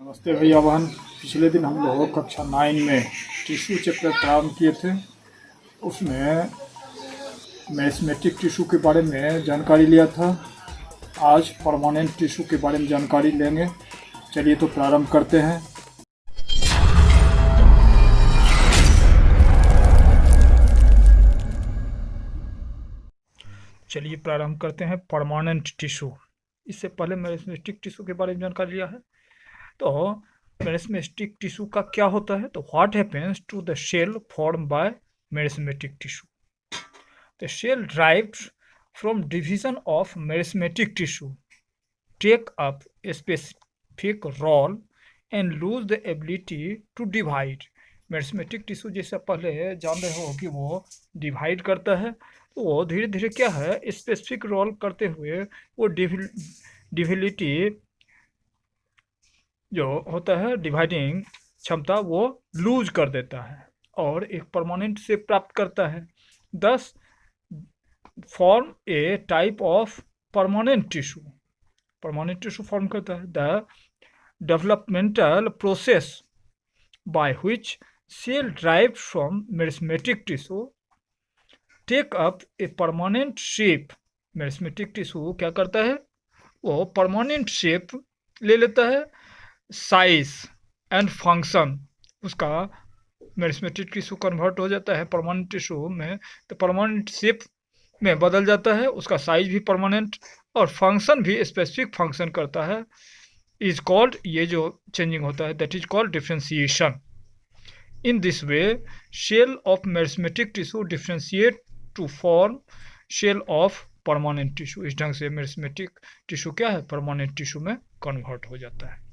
नमस्ते भैया बहन। पिछले दिन हम लोग कक्षा 9 में टिश्यू चैप्टर प्रारंभ किए थे। उसमें मैथमेटिक टिश्यू के बारे में जानकारी लिया था। आज परमानेंट टिश्यू के बारे में जानकारी लेंगे। चलिए तो प्रारंभ करते हैं। चलिए प्रारंभ करते हैं परमानेंट टिश्यू। इससे पहले मैथमेटिक टिश्यू के बारे में जानकारी लिया है। तो मेरिस्मेटिक टिश्यू का क्या होता है? तो what happens to the cell form by meristematic tissue? The cell derived from division of meristematic tissue take up a specific role and lose the ability to divide. Meristematic tissue जैसे पहले जान रहे हो कि वो डिवाइड करता है, तो वो धीरे धीरे क्या है, स्पेसिफिक रोल करते हुए वो डिविलिटी जो होता है, डिवाइडिंग क्षमता, वो लूज कर देता है और एक परमानेंट से प्राप्त करता है। Thus form a type of permanent tissue. Permanent tissue form करता है। The developmental process by which cell derive from meristematic tissue take up a permanent shape. Meristematic tissue क्या करता है? वो परमानेंट शेप ले लेता है। साइज एंड फंक्शन उसका मेरिस्मेटिक टिश्यू कन्वर्ट हो जाता है परमानेंट टिश्यू में, तो परमानेंट शेप में बदल जाता है। उसका साइज भी परमानेंट और फंक्शन भी स्पेसिफिक फंक्शन करता है। इज कॉल्ड, ये जो चेंजिंग होता है, that is called differentiation. In this way cell of meristematic tissue differentiate to form cell of permanent tissue. इस ढंग से मेरिस्मेटिक टिश्यू क्या है, परमानेंट टिश्यू में कन्वर्ट हो जाता है।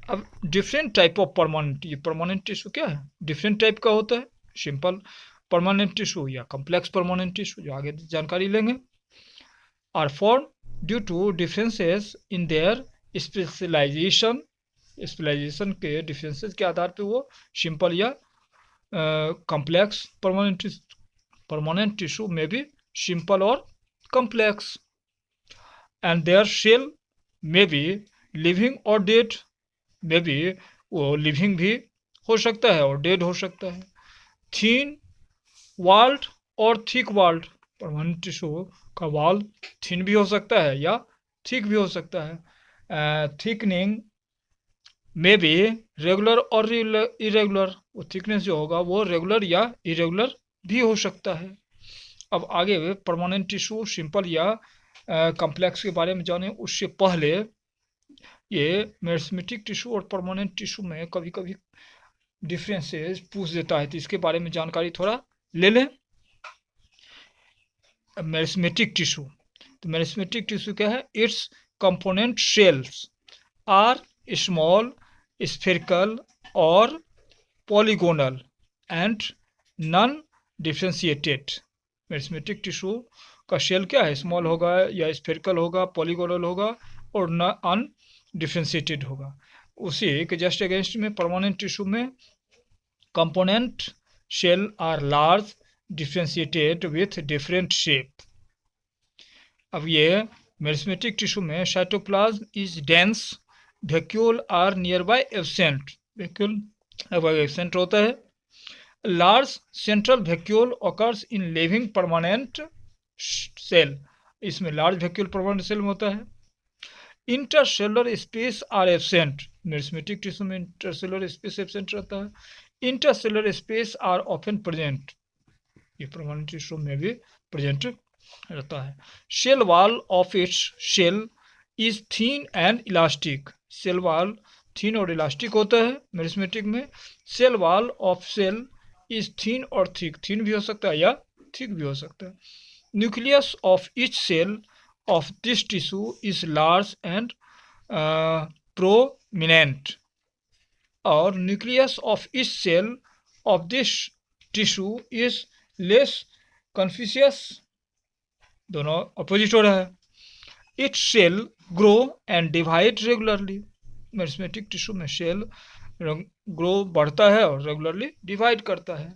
अब डिफरेंट टाइप ऑफ परमानेंट, ये परमानेंट टिश्यू क्या है, डिफरेंट टाइप का होता है। सिंपल परमानेंट टिश्यू या कॉम्प्लेक्स परमानेंट टिश्यू, जो आगे जानकारी लेंगे, are form due to differences in their specialization. Specialization के डिफरेंसेस के आधार पे वो सिंपल या कॉम्प्लेक्स परमानेंट टिश्यू में भी सिंपल और कॉम्प्लेक्स। एंड देयर शेल में बी लिविंग और डेड, में भी वो लिविंग भी हो सकता है और डेड हो सकता है। थीन वाल्ड और थिक वाल्ड, परमानेंट टिश्यू का वाल थीन भी हो सकता है या थिक भी हो सकता है। थिकनिंग में भी रेगुलर और इरेगुलर, वो थिकनेस जो होगा वो रेगुलर या इरेगुलर भी हो सकता है। अब आगे परमानेंट टिश्यू सिंपल या कॉम्प्लेक्स के बारे में जाने उससे पहले ये मेरिस्मेटिक टिश्यू और परमानेंट टिश्यू में कभी कभी डिफरेंसेस पूछ देता है, तो इसके बारे में जानकारी थोड़ा ले लें। मेरिस्मेटिक टिश्यू, तो मेरिस्मेटिक टिश्यू क्या है? Its component cells are small, spherical or polygonal and non differentiated. Meristematic tissue का शेल क्या है, स्मॉल होगा या स्फेरिकल होगा, पॉलीगोनल होगा और न डिफ्रेंशिएटेड होगा। उसी के जस्ट अगेंस्ट में परमानेंट टिश्यू में component cell are large, differentiated with different shape. अब ये मेरिस्मेटिक टिश्यू में cytoplasm is dense, vacuole are near by absent, vacuole absent होता है। Large central vacuole occurs in living permanent cell, इसमें large vacuole permanent cell में होता है। Intercellular space are absent, meristematic tissue में इंटरसेलुलर स्पेस एब्सेंट रहता है। Intercellular space are often present, ये परमानेंट टिश्यू में भी प्रेजेंट रहता है। Cell wall of its cell is thin and elastic, cell wall thin और इलास्टिक होता है मेरिस्मेटिक में। Cell wall of cell is thin और थिक, थिन भी हो सकता है या थिक भी हो सकता है। Nucleus of each cell of this tissue is large and prominent, or nucleus of each cell of this tissue is less conspicuous, दोनों अपोजिट हो रहा है। Its cell grow and divide regularly, meristematic tissue में cell grow बढ़ता है और regularly divide करता है।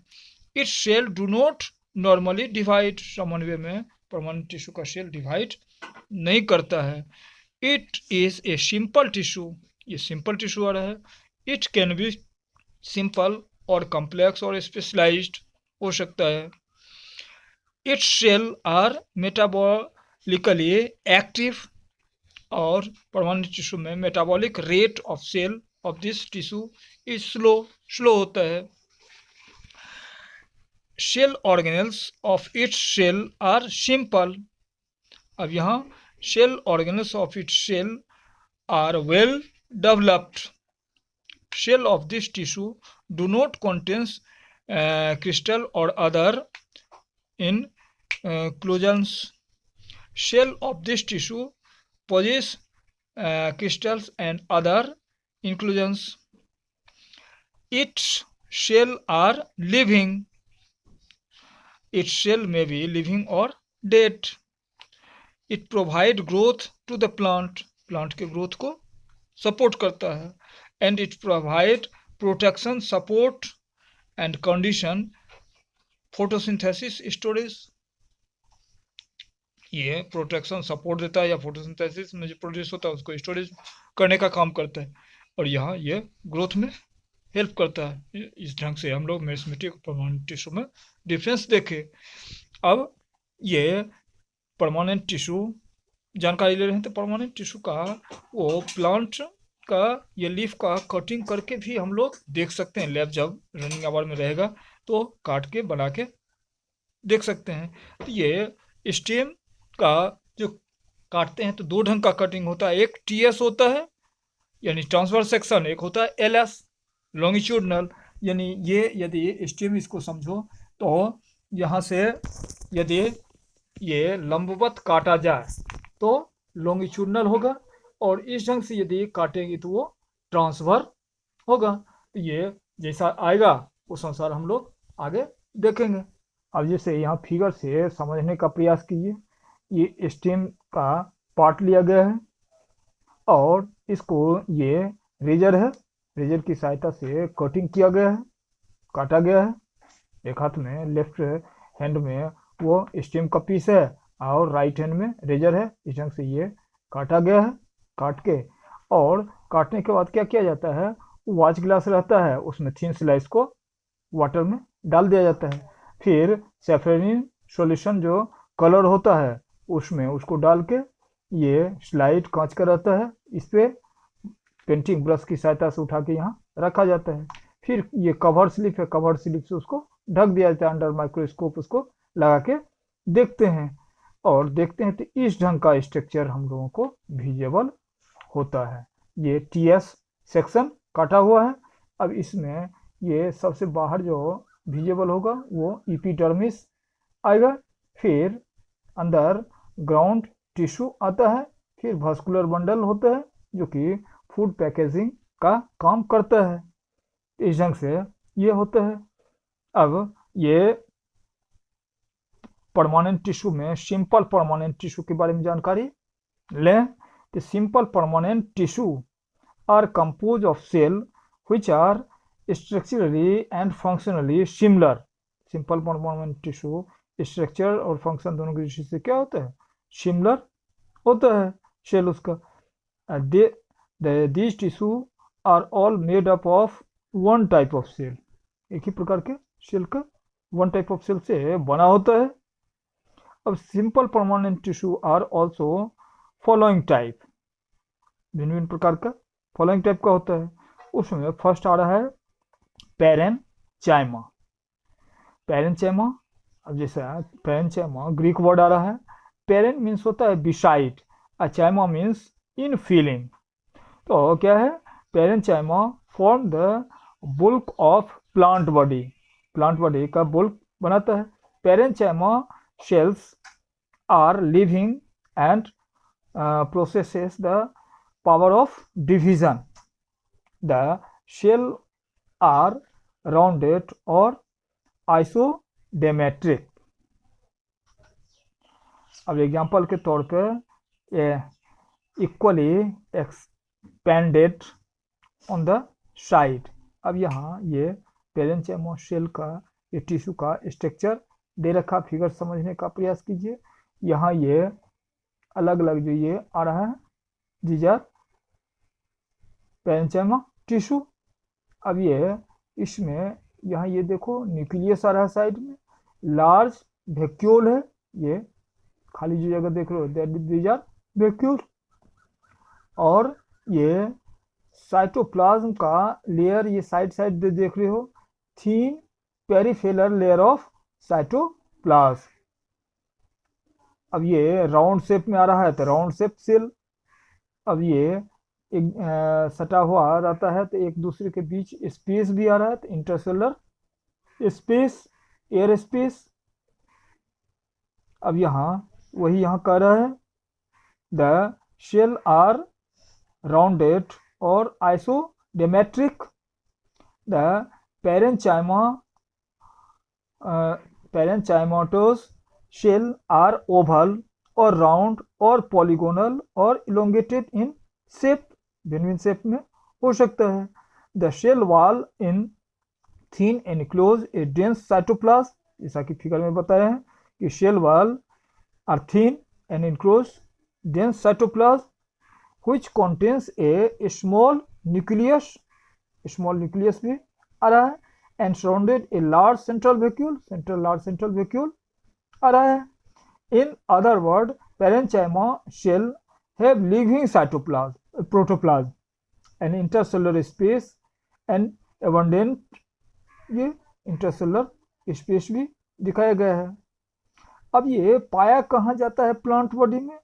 Its cell do not normally divide, सामान्य में परमानेंट टिश्यू का सेल डिवाइड नहीं करता है। It is a simple tissue ये सिंपल टिश्यू आ रहा है। इट कैन बी सिंपल और कॉम्प्लेक्स और स्पेशलाइज्ड हो सकता है। Its cell are metabolically active, और परमानेंट टिश्यू में metabolic rate of cell of this tissue is slow होता है। Cell organelles of its cell are simple. अब यहाँ cell organelles of its cell are well developed. Shell of this tissue do not contains crystal or other inclusions. Shell of this tissue possess crystals and other inclusions. Its shell are living. Its shell may be living or dead. It provide growth to the plant. Plant के growth को support करता है। And it provide protection, support and condition photosynthesis storage। ये protection support देता है या photosynthesis में जो प्रोड्यूस होता है उसको स्टोरेज करने का काम करता है, और यहाँ ये ग्रोथ में हेल्प करता है। इस ढंग से हम लोग मेरिस्टेमेटिक परमानेंट टिश्यू में डिफरेंस देखे। अब ये परमानेंट टिश्यू जानकारी ले रहे हैं, तो परमानेंट टिश्यू का वो प्लांट का ये लीफ का कटिंग करके भी हम लोग देख सकते हैं। लैब जब रनिंग आवर में रहेगा तो काट के बना के देख सकते हैं। तो ये स्टेम का जो काटते हैं तो दो ढंग का कटिंग होता है। एक टीएस होता है यानी ट्रांसवर्स सेक्शन, एक होता है एलएस लॉन्गिट्यूडनल। यानी ये यदि स्टेम इसको समझो तो यहाँ से यदि ये लंबवत काटा जाए तो लॉन्गिट्यूडनल होगा, और इस ढंग से यदि काटेंगे तो वो ट्रांसफर होगा। तो ये जैसा आएगा उस अनुसार हम लोग आगे देखेंगे। अब जैसे यहाँ फिगर से समझने का प्रयास कीजिए। ये स्टेम का पार्ट लिया गया है और इसको ये रेजर है, रेजर की सहायता से कटिंग किया गया है, काटा गया है। एक हाथ में लेफ्ट हैंड में वो स्टेम का पीस है और राइट हैंड में रेजर है। इस ढंग से ये काटा गया है। काट के और काटने के बाद क्या किया जाता है, वॉच ग्लास रहता है उसमें थिन स्लाइस को वाटर में डाल दिया जाता है। फिर सैफरनिन सॉल्यूशन जो कलर होता है उसमें उसको डाल के ये स्लाइड कांच का रहता है, इस पे पेंटिंग ब्रश की सहायता से उठा के यहाँ रखा जाता है। फिर ये कवर स्लिप है, कवर स्लिप से उसको ढक दिया जाता है। अंडर माइक्रोस्कोप उसको लगा के देखते हैं और देखते हैं तो इस ढंग का स्ट्रक्चर हम लोगों को विजिबल होता है। ये टीएस सेक्शन काटा हुआ है। अब इसमें ये सबसे बाहर जो विजिबल होगा वो एपिडर्मिस आएगा। फिर अंदर ग्राउंड टिश्यू आता है। फिर वास्कुलर बंडल होता है जो कि फूड पैकेजिंग का काम करता है। इस ढंग से ये होता है। अब ये परमानेंट टिश्यू में सिंपल परमानेंट टिश्यू के बारे में जानकारी लें। The simple permanent tissue are composed of cells which are structurally and functionally similar. Simple permanent tissue structure और function दोनों की दृष्टि से क्या होता है, सिमिलर होता है सेल उसका। These tissue are all made up of one type of cell. एक ही प्रकार के सेल का one type of cell से बना होता है। अब simple permanent tissue are also following type, भिन्न भिन्न प्रकार का फॉलोइंग टाइप का होता है। उसमें फर्स्ट आ रहा है पैरेनचाइमा। पैरेनचाइमा, अब जैसा पैरेनचाइमा ग्रीक वर्ड आ रहा है। पैरेन मीन्स होता है beside, chyma means in filling. तो क्या है, parenchyma form the bulk of plant body, plant body का बुल्क बनाता है। Parenchyma cells are living and possesses the power of division. The cell are rounded or isodemetric. अब example के तौर पे equally expanded on the side. अब यहाँ ये पैरेन्चाइमा सेल का ये टिश्यू का स्ट्रक्चर दे रखा, फिगर समझने का प्रयास कीजिए। यहाँ ये अलग अलग जो ये आ रहा है, दीज आर पेरेंचाइमा टिश्यू। अब ये इसमें यहाँ ये देखो न्यूक्लियस आ रहा है साइड में, लार्ज वैक्यूल है, ये खाली जो जगह देख रहे हो दैट दीज आर वैक्यूल। और ये साइटोप्लाज्म का लेयर, ये साइड साइड देख रहे हो, थीन पेरिफेरल लेयर ऑफ साइटोप्लाज्म। अब ये राउंड शेप में आ रहा है तो राउंड शेप सेल। अब ये एक सटा हुआ रहता है तो एक दूसरे के बीच स्पेस भी आ रहा है तो इंटरसेलर स्पेस, एयर स्पेस। अब यहाँ वही यहाँ कह रहा है द शेल आर राउंडेड और isodiametric. The parenchymatous cell are oval और राउंड और पॉलीगोनल और इलोंगेटेड इन शेप, भिन्न भिन्न शेप में हो सकता है। The cell wall in thin enclose a dense cytoplasm, जैसा कि फिगर में बताया है कि cell wall are thin and enclose dense cytoplasm which contains a small nucleus, small nucleus भी आ रहा है, and surrounded a large central vacuole, large central vacuole आ रहा है। In other word, parenchyma shell have living cytoplasm, protoplasm, and intercellular space and abundant ये intercellular space भी दिखाया गया है। अब ये पाया कहाँ जाता है प्लांट बॉडी में?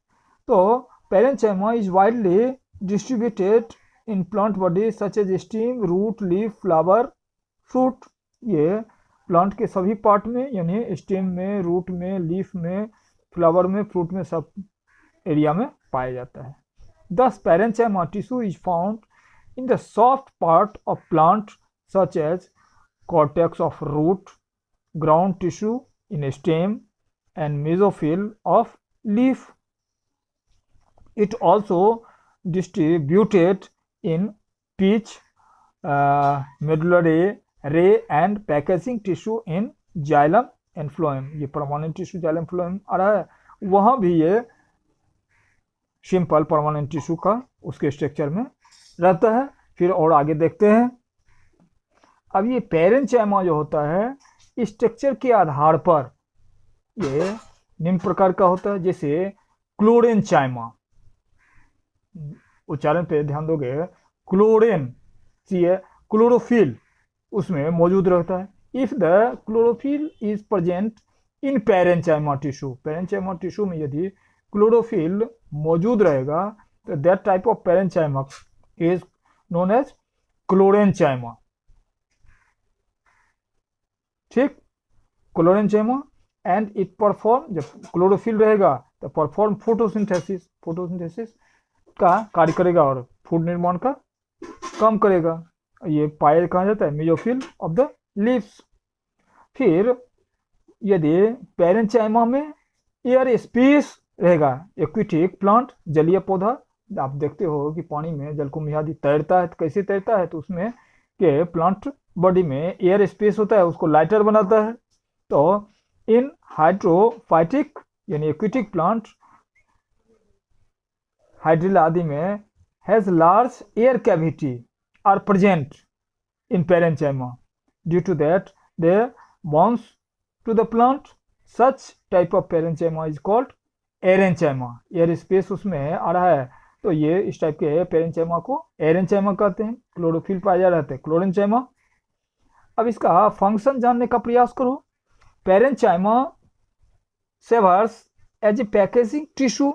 तो parenchyma is widely distributed in plant body such as stem, root, leaf, flower, fruit। ये प्लांट के सभी पार्ट में, यानी स्टेम में, रूट में, लीफ में, फ्लावर में, फ्रूट में, सब एरिया में पाया जाता है। Thus parenchyma tissue is found in the soft part of plant such as cortex of root, ground tissue in stem and mesophyll of leaf। It also distributed in pitch, medullary, ray and packaging tissue in xylem and phloem। ये permanent tissue xylem phloem आ रहा है, वहाँ भी ये simple permanent tissue का उसके structure में रहता है। फिर और आगे देखते हैं। अब ये पेरेंचाइमा जो होता है स्ट्रक्चर के आधार पर ये निम्न प्रकार का होता है, जैसे क्लोरेंचाइमा, उच्चारण पे ध्यान दोगे, क्लोरेन क्लोरोफिल उसमें मौजूद रहता है। If the chlorophyll is present in parenchyma tissue, parenchyma tissue में यदि क्लोरोफिल मौजूद रहेगा तो that type of parenchyma is known as chlorenchyma. ठीक, क्लोरेंचाइमा। एंड इट परफॉर्म, जब क्लोरोफिल रहेगा तो परफॉर्म फोटोसिंथेसिस, फोटोसिंथेसिस का कार्य करेगा और फूड निर्माण का काम करेगा। ये पाया कहा जाता है मेसोफिल ऑफ द लीव्स। फिर यदि पेरेंचाइमा में एयर स्पेस रहेगा, एक्वेटिक प्लांट, जलीय पौधा, आप देखते हो कि पानी में जलकुंभी आदि तैरता है तो कैसे तैरता है, तो उसमें के प्लांट बॉडी में एयर स्पेस होता है, उसको लाइटर बनाता है। तो इन हाइड्रोफाइटिक यानी एक्वेटिक प्लांट, हाइड्रिला आदि में has large air cavity are present in parenchyma due to that they bounce to the plant. Such type of parenchyma is called aerenchyma. Air space उसमें आ रहा है तो ये इस टाइप के पेरेंचाइमा को एरेंचाइमा कहते हैं। क्लोरोफिल पाया जाता है क्लोरेंचाइमा। अब इसका फंक्शन जानने का प्रयास करो। पेरेंचाइमा serves as a packaging tissue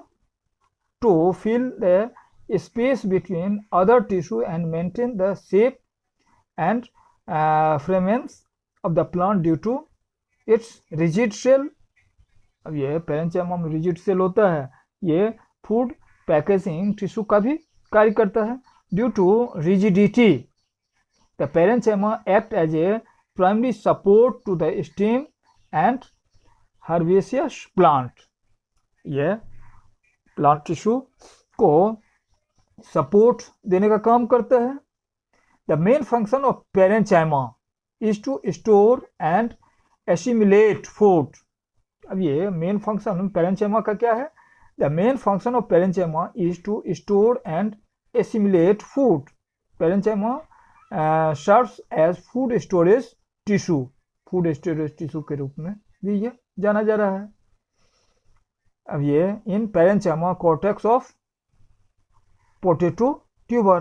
to fill the space between other tissue and maintain the shape and fragments of the plant due to its rigid shell। अब ये पेरेंचाइमा में रिजिड सेल होता है, ये फूड पैकेजिंग टिश्यू का भी कार्य करता है। Due to rigidity the parenchyma act as a primary support to the stem and herbaceous plant. ये प्लांट टिश्यू को सपोर्ट देने का काम करता है। The main function of parenchyma is to store and assimilate food. अब ये मेन फंक्शन पेरेंचाइमा का क्या है? The main function of parenchyma is to store and assimilate food. Parenchyma serves as food storage tissue, food storage tissue के रूप में भी ये जाना जा रहा है। अब ये इन पेरेन्चाइमा कॉर्टेक्स ऑफ पोटैटो ट्यूबर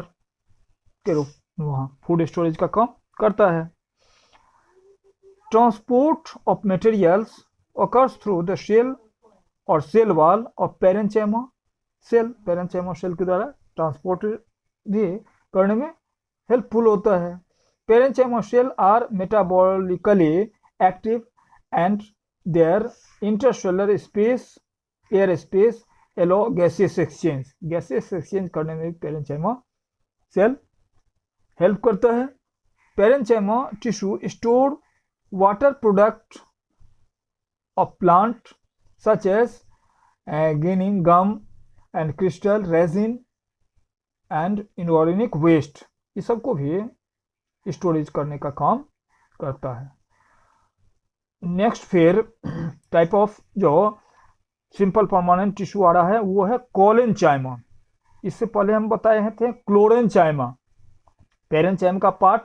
के रूप में वहाँ फूड स्टोरेज का काम करता है। Transport of materials occurs through the shell और cell wall of parenchyma cell, parenchyma cell के द्वारा ट्रांसपोर्ट भी करने में हेल्पफुल होता है। Parenchyma cell are metabolically active and their intercellular space air space allow gaseous exchange करने में पेरेन्चाइमा सेल हेल्प करता है। Parenchyma tissue store water product of plant such as ginning gum and crystal resin and inorganic waste, ये सबको भी storage करने का काम करता है। नेक्स्ट फिर टाइप ऑफ जो सिंपल परमानेंट टिश्यू आ रहा है वो है कोलेनचाइमा। इससे पहले हम बताए थे क्लोरेनचाइमा, पेरेन्चाइमा का पार्ट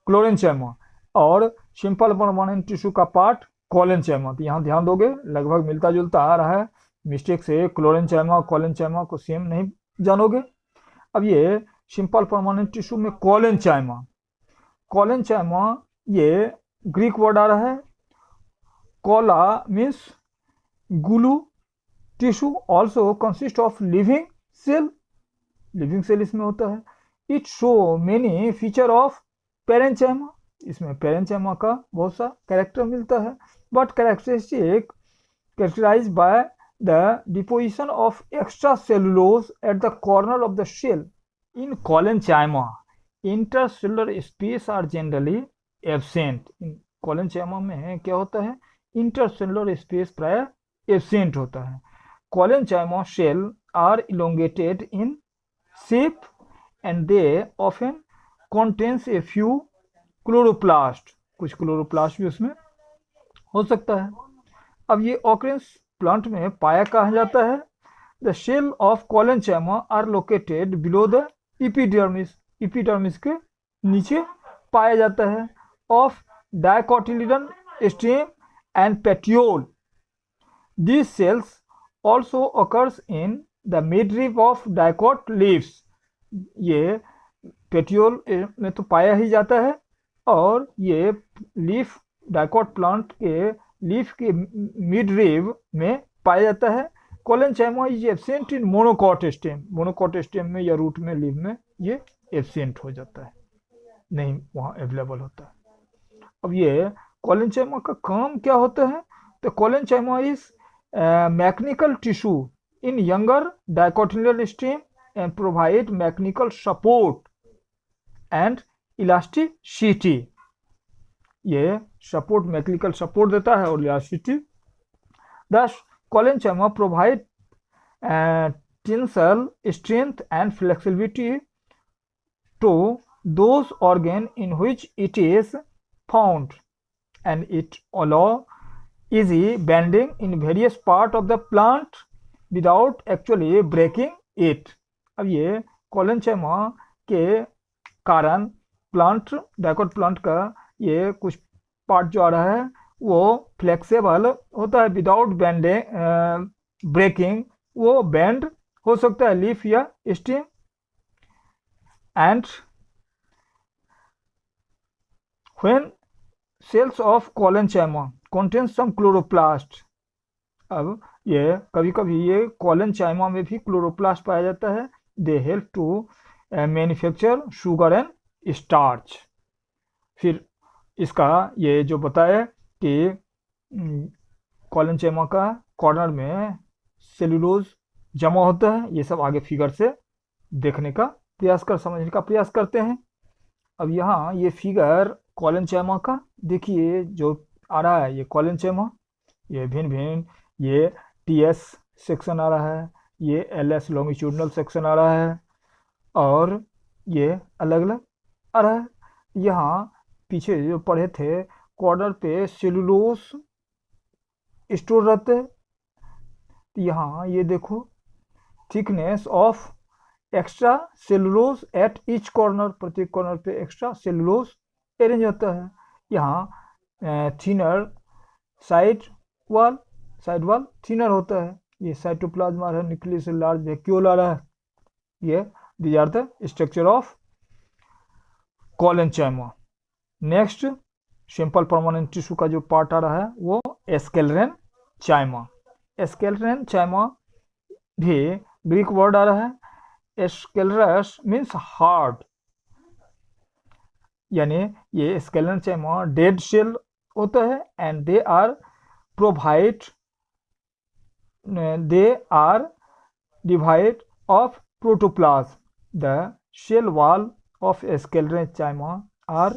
क्लोरेनचाइमा और सिंपल परमानेंट टिश्यू का पार्ट कोलेनचाइमा। तो यहाँ ध्यान दोगे लगभग मिलता जुलता आ रहा है, मिस्टेक से क्लोरेनचाइमा और कोलेनचाइमा को सेम नहीं जानोगे। अब ये सिंपल परमानेंट टिश्यू में कोलेनचाइमा ये ग्रीक वर्ड आ रहा है। Colla means glue, tissue also consist of living cell इसमें होता है। It show many feature of parenchyma, इसमें पेरेन्चाइमा का बहुत सा कैरेक्टर मिलता है, but characterise by the deposition of extra cellulose at the corner of the cell. In collenchyma intercellular space are generally absent. In collenchyma में क्या होता है, इंटरसेलुलर स्पेस प्राय एब्सेंट होता है। Collenchyma cell are elongated in shape and they often contains a few chloroplast, कुछ chloroplast भी उसमें हो सकता है। अब ये ऑकरेंस प्लांट में पाया कहा जाता है। The cell of collenchyma are located below the epidermis के नीचे पाया जाता है of dicotyledon stem and petiole. These cells also occurs in the midrib of dicot leaves। ये पेटियोल में तो पाया ही जाता है और ये लीफ डाइकोट प्लांट के लीफ के मिडरिब में पाया जाता है। Collenchyma is absent in monocot stem में या रूट में, लीफ में ये एब्सेंट हो जाता है, नहीं वहाँ अवेलेबल होता है। अब ये कोलेनचाइमा का काम क्या होता है, तो collenchyma is mechanical tissue in younger dicotyledon stem and provide mechanical support and elasticity. ये सपोर्ट मैकेनिकल सपोर्ट देता है और elasticity. Thus collenchyma provide tensile strength and flexibility to those organ in which it is found and it allow easy bending in various part of the plant without actually breaking it। अब ये कोलेनचाइमा के कारण plant dicot plant का ये कुछ part जो आ रहा है वो फ्लेक्सिबल होता है विदाउट बेंडिंग ब्रेकिंग, वो बेंड हो सकता है लीफ या stem. And when cells of collenchyma contains some chloroplast। अब ये कभी कभी ये कोलेनचाइमा में भी क्लोरोप्लास्ट पाया जाता है। They help to manufacture sugar and starch. फिर इसका ये जो बताया कि कोलेनचाइमा का कॉर्नर में सेलुलोज जमा होता है, ये सब आगे फिगर से देखने का प्रयास समझने का प्रयास करते हैं। अब यहाँ ये फिगर कोलेनचाइमा का देखिए जो आ रहा है, ये कोलेनचाइमा, ये भिन्न भिन्न ये टीएस सेक्शन आ रहा है, ये एलएस लॉन्गिट्यूडनल सेक्शन आ रहा है और ये अलग अलग आ रहा है। यहाँ पीछे जो पढ़े थे कॉर्नर पे सेलुलोज स्टोर रहते हैं। यहाँ ये देखो thickness of extra cellulose at each corner, प्रत्येक कॉर्नर पे एक्स्ट्रा सेलुलोज अरेंज होता है। यहाँ थिनर साइड वॉल थिनर होता है। ये साइटोप्लाज्मा है, न्यूक्लियस लार्ज वैक्यूला है। ये these are the structure of collenchyma. Next simple permanent tissue का जो पार्ट आ रहा है वो स्क्लेरेनचाइमा। स्क्लेरेनचाइमा भी ग्रीक वर्ड आ रहा है। स्क्लेरस मीन्स हार्ड, यानी ये स्क्लेरेनचाइमा डेड सेल होता है and they are devoid of protoplasm. The cell wall of sclerenchyma are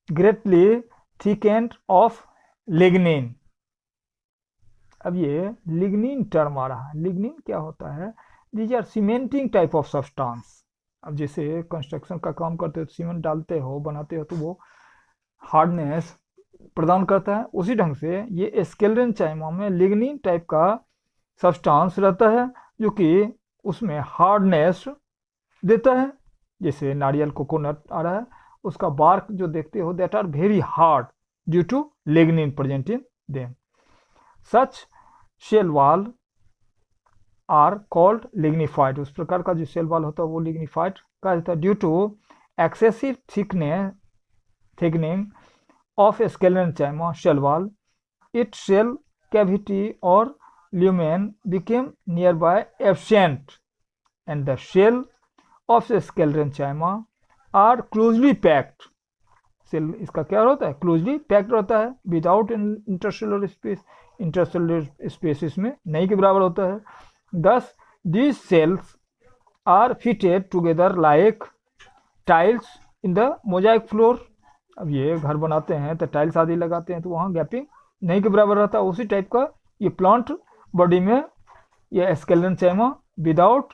greatly thickened of lignin। अब ये लिग्निन टर्म आ रहा है। लिग्निन क्या होता है? These are cementing type of substance. अब जैसे कंस्ट्रक्शन का काम करते हो, सीमेंट डालते हो, बनाते हो, तो वो हार्डनेस प्रदान करता है। उसी ढंग से ये स्क्लेरेनचाइमा में लिग्निन टाइप का सब्सटेंस रहता है जो कि उसमें हार्डनेस देता है। जैसे नारियल कोकोनट आ रहा है, उसका बार्क जो देखते हो that are very hard due to lignin present in them. Such cell wall are called lignified. उस प्रकार का जो सेल वॉल होता है वो लिग्निफाइड कहा जाता है। Due to excessive thickening of sclerenchyma cell wall, it cell cavity और lumen became nearby absent and the shell of the sclerenchyma are closely packed। Cell इसका क्या होता है? क्लोजली पैक्ड रहता है without intercellular space. Intercellular space इसमें नहीं के बराबर होता है। दस these cells are fitted together like tiles in the mosaic floor। अब ये घर बनाते हैं तो टाइल्स आदि लगाते हैं तो वहाँ गैपिंग नहीं के बराबर रहता है। उसी टाइप का ये प्लांट बॉडी में ये sclerenchyma without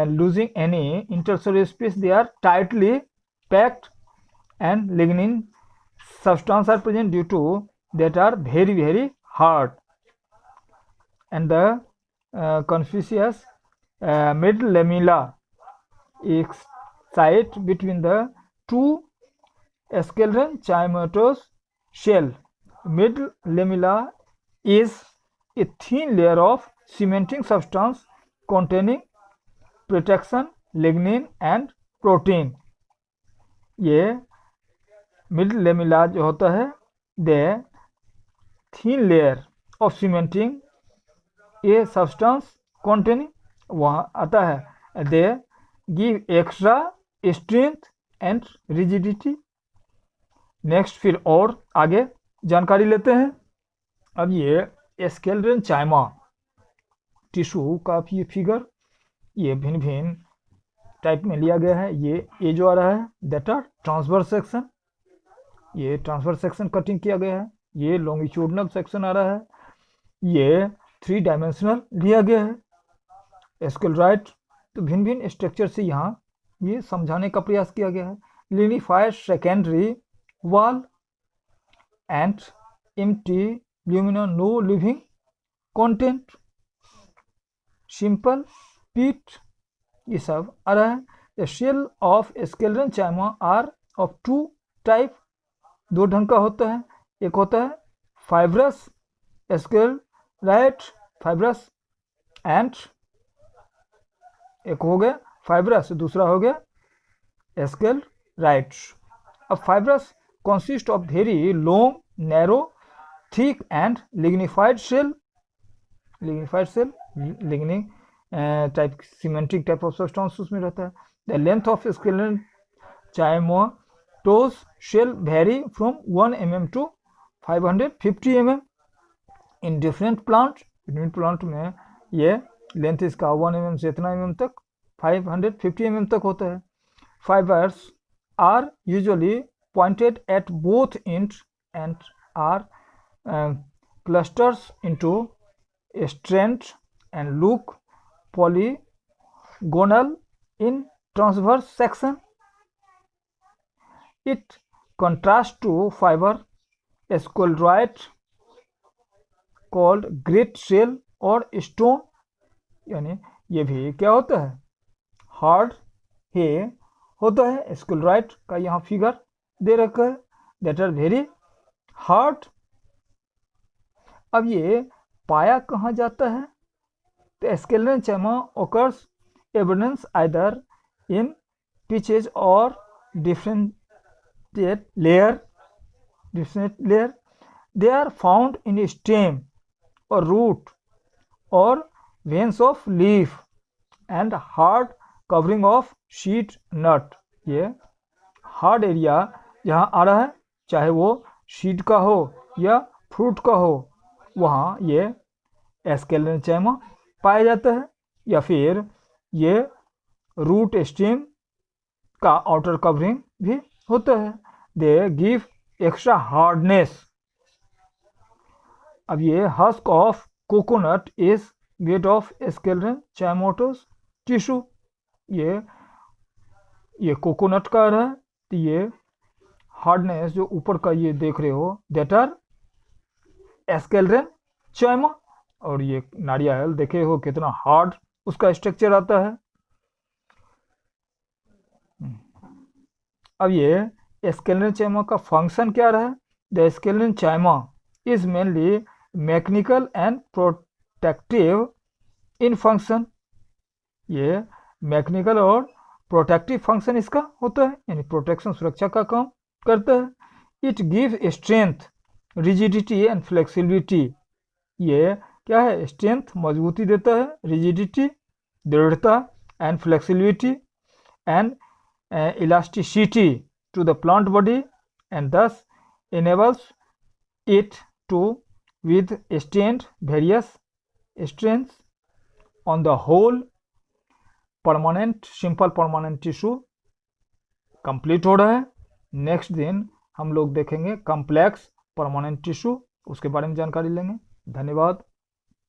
losing any intercellular space they are tightly packed and lignin substance are present due to that are very very hard and the conspicuous mid lamella is site between the two sclerenchymatous shell। Middle lamella is a thin layer of cementing substance containing protection, lignin and protein। ये mid lamella जो होता है they thin layer of cementing a substance containing, वहाँ आता है they give extra strength and rigidity. Next फिर और आगे जानकारी लेते हैं। अब ये स्क्लेरेनचाइमा टिश्यू का ये फिगर ये भिन्न भिन्न टाइप में लिया गया है। ये जो आ रहा है दैट आर ट्रांसवर्स सेक्शन, ये ट्रांसवर्स सेक्शन कटिंग किया गया है। ये लॉन्गिट्यूडनल सेक्शन आ रहा है, ये 3 डायमेंशनल लिया गया है। स्क्लेराइट तो भिन्न भिन्न स्ट्रक्चर से यहाँ ये समझाने का प्रयास किया गया है। Lignified secondary wall and empty lumina, no living content, simple pit, ये सब आ रहा है। The cell of sclerenchyma are of 2 type, 2 ढंग का होता है। एक होता है फाइब्रस स्क्लेराइट फाइब्रस एंड एक हो गया फाइब्रस, दूसरा हो गया स्क्लेराइट। अब fibrous consist of very long, narrow, thick and lignified shell। lignin type cementing type of substance उसमें रहता है। The length of sclerenchymatous shell vary from 1 mm to 550 mm in different plants। different plant में ये length इसका 1 mm से इतना mm तक 550 mm तक होता है। Fibers are usually pointed at both ends and are clusters into strands and look polygonal in transverse section। It contrasts to fiber scleroid called grit cell और स्टोन, यानी ये भी क्या होता है, हार्ड हे होता है। स्क्लेराइट का यहाँ फिगर दे रखा है, दैट आर वेरी हार्ड। अब ये पाया कहाँ जाता है, तो skeleton चैमा occurs abundance either in pitches or different layer. They are found in stem or root or veins of leaf and hard covering of sheet nut। ये हार्ड एरिया जहाँ आ रहा है, चाहे वो शीट का हो या फ्रूट का हो, वहाँ ये स्केलेटन चैमा पाया जाता है। या फिर ये रूट स्टेम का आउटर कवरिंग भी होता है। They give extra hardness. अब ये husk of coconut is made of sclerenchymatous tissue. ये कोकोनट का रहा है, तो ये हार्डनेस जो ऊपर का ये देख रहे हो, दैट आर स्केलेटन चाइमा। और ये नारियल देखे हो कितना हार्ड उसका स्ट्रक्चर आता है। अब ये स्केलेटन चाइमा का फंक्शन क्या रहा है, the sclerenchyma is mainly mechanical and protective in function. ये मैकेनिकल और प्रोटेक्टिव फंक्शन इसका होता है, यानी प्रोटेक्शन सुरक्षा का काम करता है। It give strength, rigidity and flexibility. ये क्या है, स्ट्रेंथ मजबूती देता है, रिजिडिटी दृढ़ता, and flexibility and elasticity to the plant body, and thus enables it to withstand various strains on the whole। Permanent simple permanent tissue complete हो रहा है। नेक्स्ट दिन हम लोग देखेंगे कॉम्प्लेक्स परमानेंट टिश्यू, उसके बारे में जानकारी लेंगे। धन्यवाद।